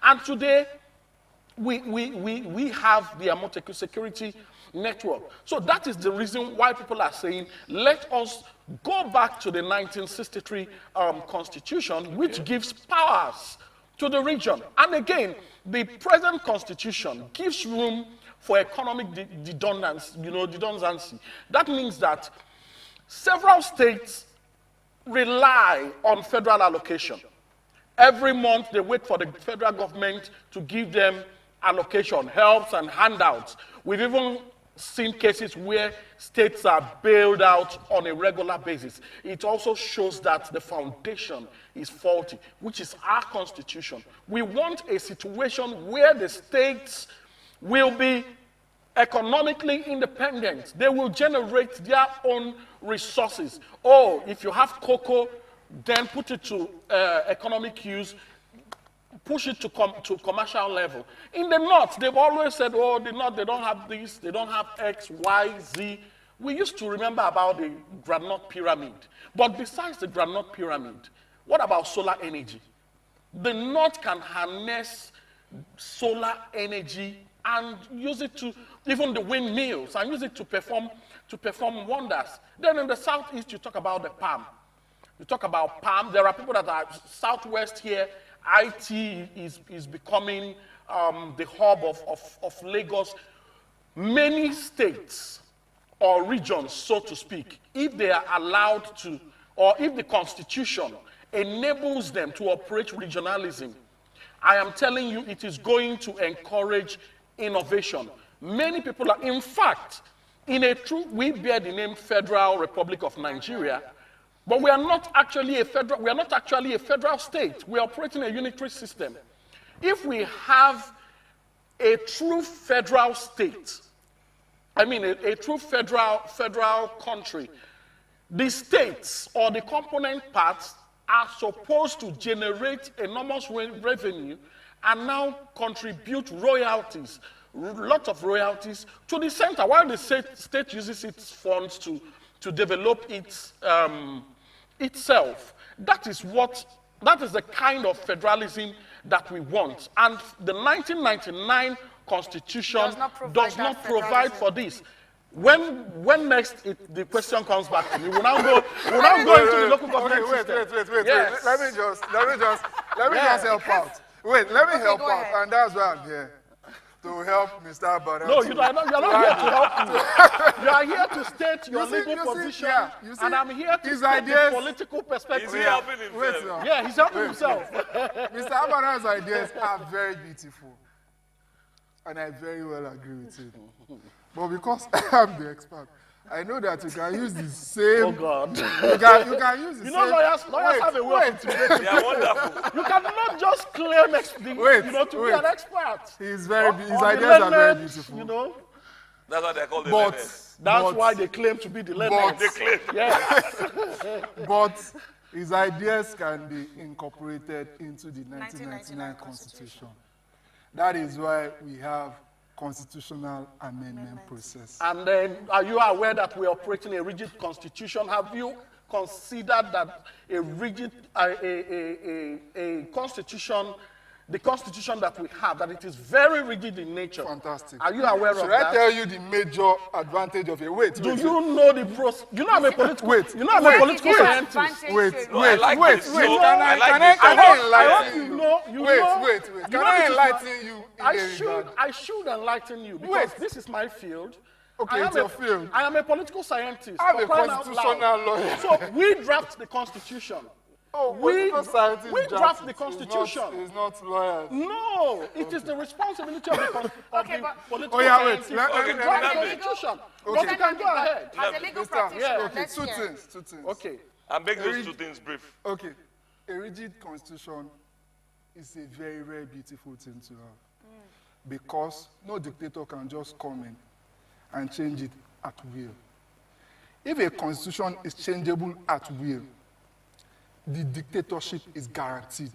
And today, we have the Amoteku security network. So that is the reason why people are saying, let us go back to the 1963 constitution, which gives powers to the region. And again, the present constitution gives room for economic redundancy. That means that several states rely on federal allocation. Every month, they wait for the federal government to give them allocation, helps and handouts. We've even seen cases where states are bailed out on a regular basis. It also shows that the foundation is faulty, which is our constitution. We want a situation where the states will be economically independent. They will generate their own resources. Oh, if you have cocoa, then put it to economic use, push it to commercial level. In the North, they've always said, oh, the North, they don't have this, they don't have X, Y, Z. We used to remember about the granite pyramid. But besides the granite pyramid, what about solar energy? The North can harness solar energy and use it to, even the windmills, and use it to perform wonders. Then in the Southeast, you talk about the palm. You talk about palm. There are people that are Southwest here. IT is becoming the hub of Lagos. Many states or regions, so to speak, if they are allowed to, or if the Constitution enables them to operate regionalism, I am telling you, it is going to encourage innovation. Many people are, in fact, we bear the name Federal Republic of Nigeria, but we are not actually a federal state. We are operating a unitary system. If we have a true federal state, I mean a true federal country, the states or the component parts are supposed to generate enormous revenue and now contribute royalties, lots of royalties to the center, while the state uses its funds to develop itself. That is the kind of federalism that we want. And the 1999 Constitution does not provide for this. When next the question comes back to me, we'll now go into the local government system. Wait. Yes. Let me just help out. Wait, let me help out, and that's why I'm here. To help Mr. Abara. No, you're not here to help me. You are here to state your legal position, and I'm here to state the political perspective. Is he helping himself? Yeah, he's helping himself. Mr. Abara's ideas are very beautiful, and I very well agree with it. But because I'm the expert, I know that you can use the same. Oh God! You can use the same. You know, lawyers have a way to make it. They are wonderful. You cannot just claim to be an expert. His ideas are very beautiful. You know. That's what they call the learned. That's why they claim to be the learned. They claim. Yes. But his ideas can be incorporated into the 1999 Constitution. That is why we have constitutional amendment process. And then, are you aware that we're operating a rigid constitution? Have you considered that a rigid constitution, the constitution that we have, that it is very rigid in nature? Fantastic. Are you aware of that? Should I tell you the major advantage of it? Wait. Do you know the process? You know I'm a political. You know I'm a political scientist. Wait. Can I hope you know. Wait. Can I enlighten you? I should enlighten you because this is my field. Okay, it's your field. I am a political scientist. I'm a constitutional lawyer. So we draft the Constitution. Oh, we draft the Constitution. It's not lawyers. No, it is the responsibility of the political wait. scientists to draft the Constitution. Okay. But you can go ahead. As a legal practitioner, Okay, two things. Okay. And make those two things brief. Okay. A rigid constitution is a very, very beautiful thing to have. Because no dictator can just come in and change it at will. If a constitution is changeable at will, the dictatorship is guaranteed.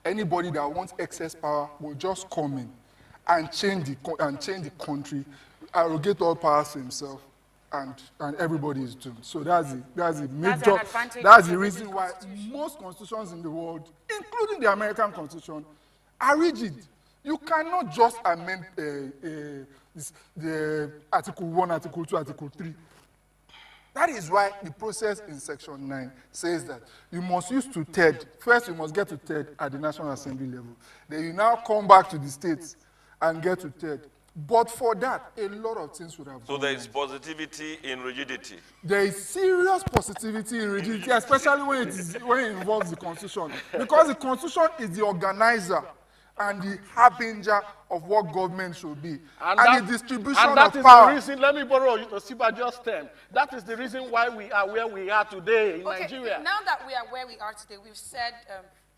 Anybody that wants excess power will just come in and change the country, arrogate all powers to himself, and everybody is doomed. So that's the reason why most constitutions in the world, including the American Constitution, are rigid. You cannot just amend the Article 1, Article 2, Article 3. That is why the process in Section 9 says that you must use two-thirds. First, you must get to third at the National Assembly level. Then you now come back to the states and get to third. But for that, a lot of things would have So gone there is wrong. positivity in rigidity. There is serious positivity in rigidity, especially when it involves the Constitution. Because the Constitution is the organizer and the harbinger of what government should be. And the distribution and that of is power. the reason, let me borrow Sibajo's term, that is the reason why we are where we are today in Nigeria. Now that we are where we are today, we've said,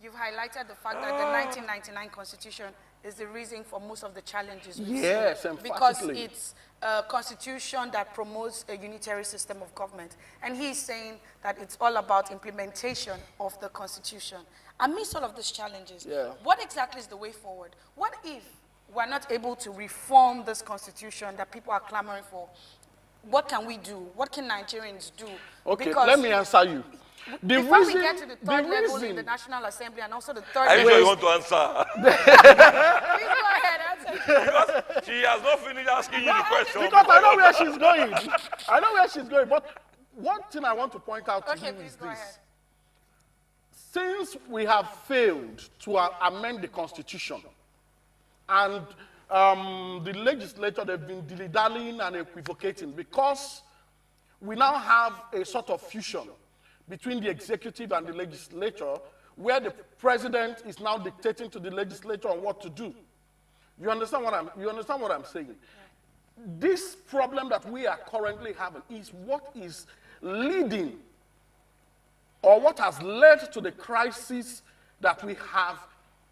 you've highlighted the fact that the 1999 Constitution is the reason for most of the challenges we've Yes, seen. emphatically. Because it's a constitution that promotes a unitary system of government. And he's saying that it's all about implementation of the constitution. Amidst all of these challenges, what exactly is the way forward? What if we're not able to reform this constitution that people are clamoring for? What can we do? What can Nigerians do? Okay, Because let me answer you. before we get to the third level in the National Assembly and also the third Are you level. sure you want to answer? Please go ahead, answer. Because she has not finished asking you the question. Because I know where she's going. I know where she's going. But one thing I want to point out to Okay, you please is go this. ahead. Since we have failed to amend the Constitution, and the legislature, they've been dilly-dallying and equivocating because we now have a sort of fusion between the executive and the legislature, where the president is now dictating to the legislature on what to do. You understand what I'm saying? This problem that we are currently having is what is leading, or what has led to the crisis that we have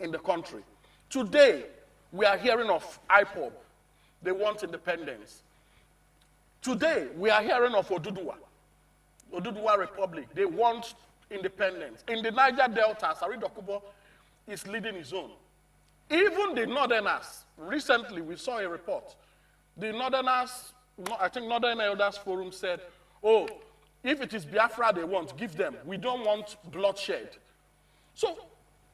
in the country. Today, we are hearing of IPOB. They want independence. Today, we are hearing of Oduduwa Republic. They want independence. In the Niger Delta, Sari Dokubo is leading his own. Even the Northerners, recently we saw a report. The Northerners, I think Northern Elders Forum said, oh, if it is Biafra they want, give them. We don't want bloodshed. So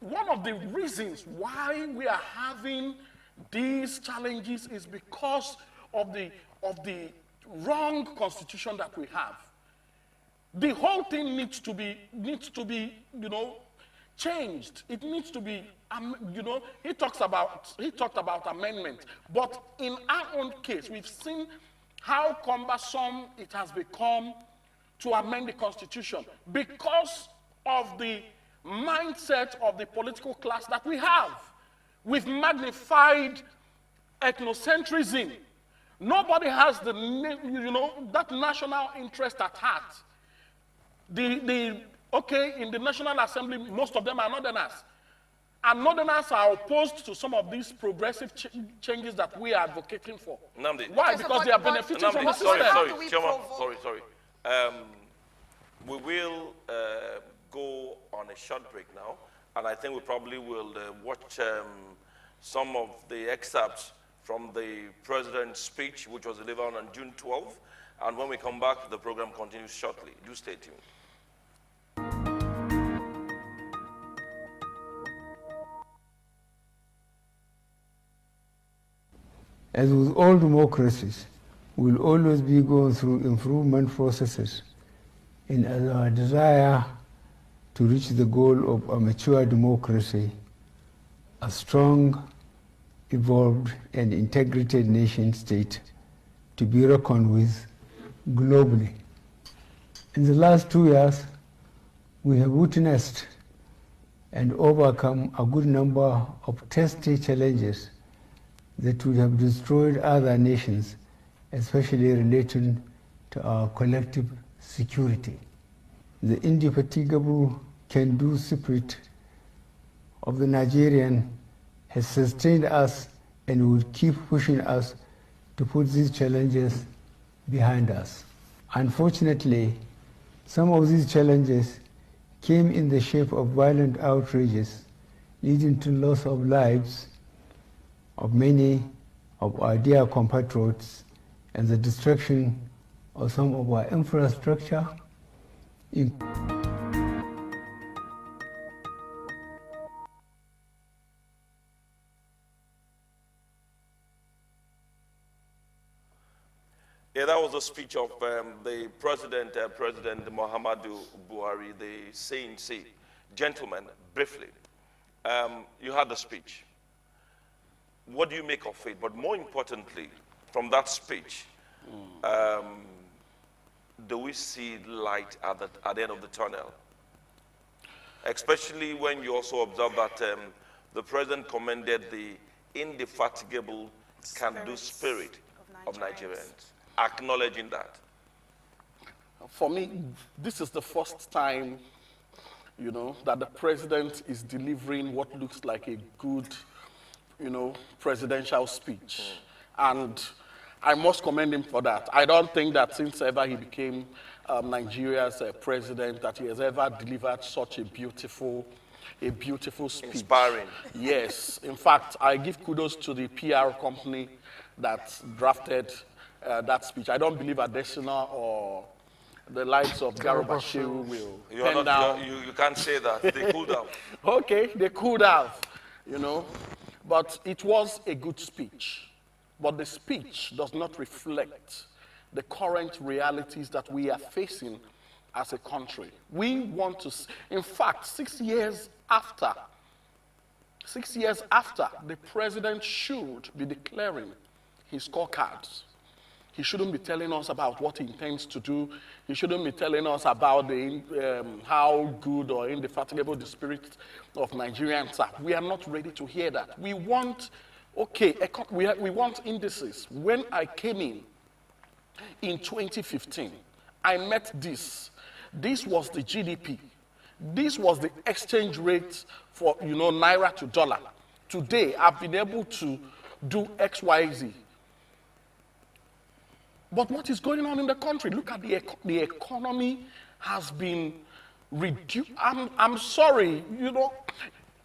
one of the reasons why we are having these challenges is because of the wrong constitution that we have. The whole thing needs to be, changed. It needs to be, he talked about amendment. But in our own case, we've seen how cumbersome it has become to amend the Constitution because of the mindset of the political class that we have. We've magnified ethnocentrism. Nobody has that national interest at heart. Okay, in the National Assembly, most of them are Northerners. And Northerners are opposed to some of these progressive changes that we are advocating for. Nnamdi. Why? Okay, so Because they are benefiting from the Nnamdi, system. sorry, Chairman, sorry. We will go on a short break now, and I think we probably will watch some of the excerpts from the President's speech, which was delivered on June 12th. And when we come back, the program continues shortly. Do stay tuned. As with all democracies, we'll always be going through improvement processes in our desire to reach the goal of a mature democracy, a strong, evolved, and integrated nation state to be reckoned with globally. In the last 2 years, we have witnessed and overcome a good number of testy challenges that would have destroyed other nations, especially relating to our collective security. The indefatigable can-do spirit of the Nigerian has sustained us and will keep pushing us to put these challenges behind us. Unfortunately, some of these challenges came in the shape of violent outrages, leading to loss of lives of many of our dear compatriots and the destruction of some of our infrastructure. Yeah, that was the speech of the President Muhammadu Buhari, the CNC. Gentlemen, briefly, you had the speech. What do you make of it? But more importantly, from that speech, do we see light at the end of the tunnel? Especially when you also observe that the President commended the indefatigable can-do spirit of Nigerians, acknowledging that. For me, this is the first time, that the president is delivering what looks like a good, presidential speech. And I must commend him for that. I don't think that since ever he became Nigeria's president that he has ever delivered such a beautiful speech. Inspiring. Yes. In fact, I give kudos to the PR company that drafted that speech. I don't believe Adesina or the likes of Garba-Shehu will pen down. You can't say that. They could have. Okay, they could have, But it was a good speech. But the speech does not reflect the current realities that we are facing as a country. We want to, in fact, 6 years after, the president should be declaring his scorecards. He shouldn't be telling us about what he intends to do. He shouldn't be telling us about how good or indefatigable the spirit of Nigerians are. We are not ready to hear that. We want, we want indices. When I came in 2015, I met this. This was the GDP. This was the exchange rate for, naira to dollar. Today, I've been able to do XYZ. But what is going on in the country? Look at the economy has been reduced. I'm sorry,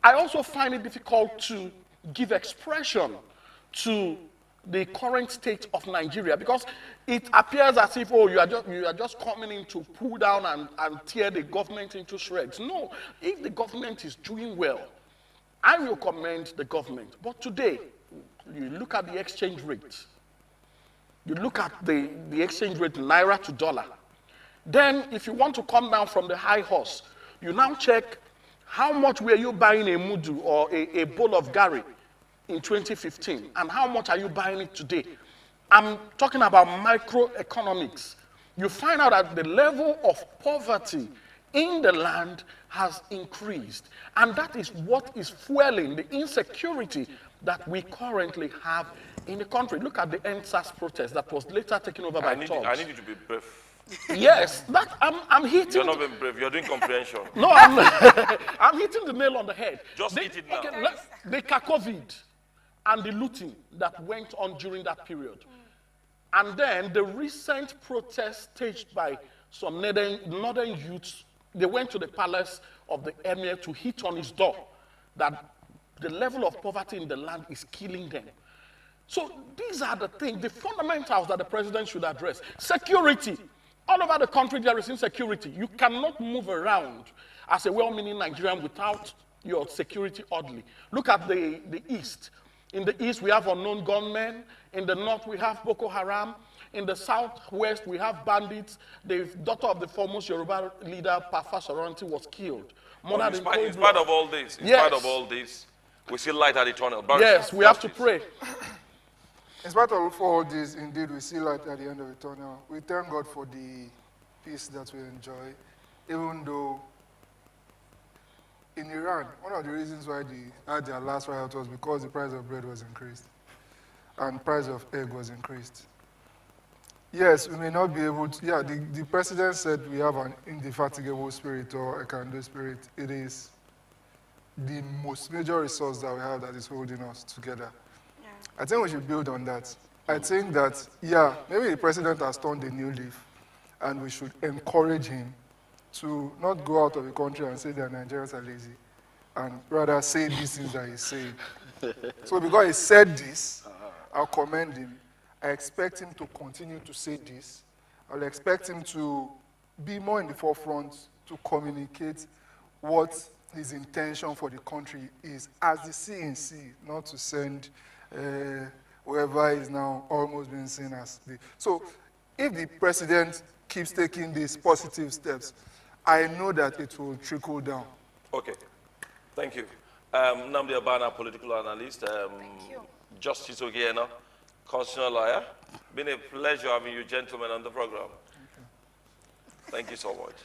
I also find it difficult to give expression to the current state of Nigeria because it appears as if, you are just coming in to pull down and tear the government into shreds. No, if the government is doing well, I will commend the government. But today, you look at the exchange rate. You look at the exchange rate, naira to dollar. Then, if you want to come down from the high horse, you now check how much were you buying a mudu or a bowl of gari in 2015, and how much are you buying it today? I'm talking about microeconomics. You find out that the level of poverty in the land has increased, and that is what is fueling the insecurity that we currently have in the country. Look at the NSAS protest that was later taken over by thugs. I need you to be brief. Yes, I'm hitting. You're not being brief. You're doing comprehension. No, I'm hitting the nail on the head. Just hit it now. The COVID and the looting that went on during that period. And then the recent protest staged by some northern youths, they went to the palace of the emir to hit on his door that the level of poverty in the land is killing them. So these are the things, the fundamentals that the president should address. Security. All over the country there is insecurity. You cannot move around as a well-meaning Nigerian without your security orderly. Look at the East. In the East, we have unknown gunmen. In the North, we have Boko Haram. In the Southwest, we have bandits. The daughter of the foremost Yoruba leader, Pafa Soranti, was killed. In spite of all this, we see light at the tunnel. Yes, we have to pray. In spite of all this, indeed, we see light at the end of the tunnel. We thank God for the peace that we enjoy, even though in Iran, one of the reasons why they had their last riot was because the price of bread was increased and price of egg was increased. Yes, we may not be able to, the president said we have an indefatigable spirit or a can-do spirit. It is the most major resource that we have that is holding us together. Yeah. I think we should build on that. I think that, maybe the president has turned a new leaf and we should encourage him to not go out of the country and say that Nigerians are lazy, and rather say these things that he's saying. So because he said this, I'll commend him. I expect him to continue to say this. I'll expect him to be more in the forefront to communicate what his intention for the country is as the CNC, not to send whoever is now almost being seen as the... So if the president keeps taking these positive steps, I know that it will trickle down. Okay, thank you. Namdi Abana, political analyst. Thank you. Justice Ogiena, constitutional lawyer. Been a pleasure having you gentlemen on the program. Thank you so much.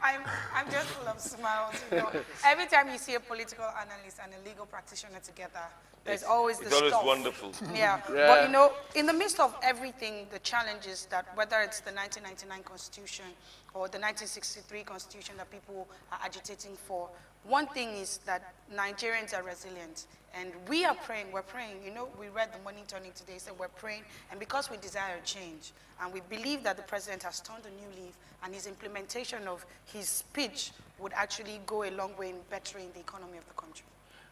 I'm just full of smiles. You know, every time you see a political analyst and a legal practitioner together, there's always this It's always stuff. wonderful. Yeah. But you know, in the midst of everything, the challenges that whether it's the 1999 Constitution or the 1963 Constitution that people are agitating for, one thing is that Nigerians are resilient. And we are praying, we're praying. You know, we read the Morning Tonic today, so we're praying. And because we desire change, and we believe that the president has turned a new leaf, and his implementation of his speech would actually go a long way in bettering the economy of the country.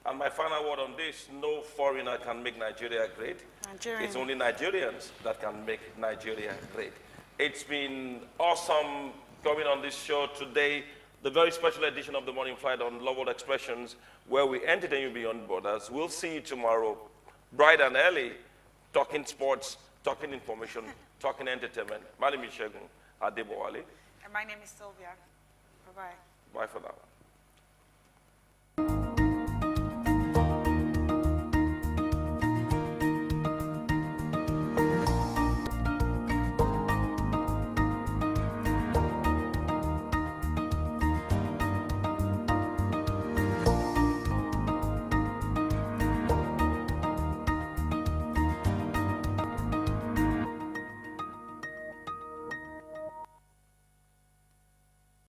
And my final word on this, no foreigner can make Nigeria great. It's only Nigerians that can make Nigeria great. It's been awesome coming on this show today, the very special edition of the Morning Flight on Love World Expressions, where we entertain you beyond borders. We'll see you tomorrow, bright and early, talking sports, talking information, talking entertainment. My name is Shegun Adebowale. And my name is Sylvia. Bye-bye. Bye for now.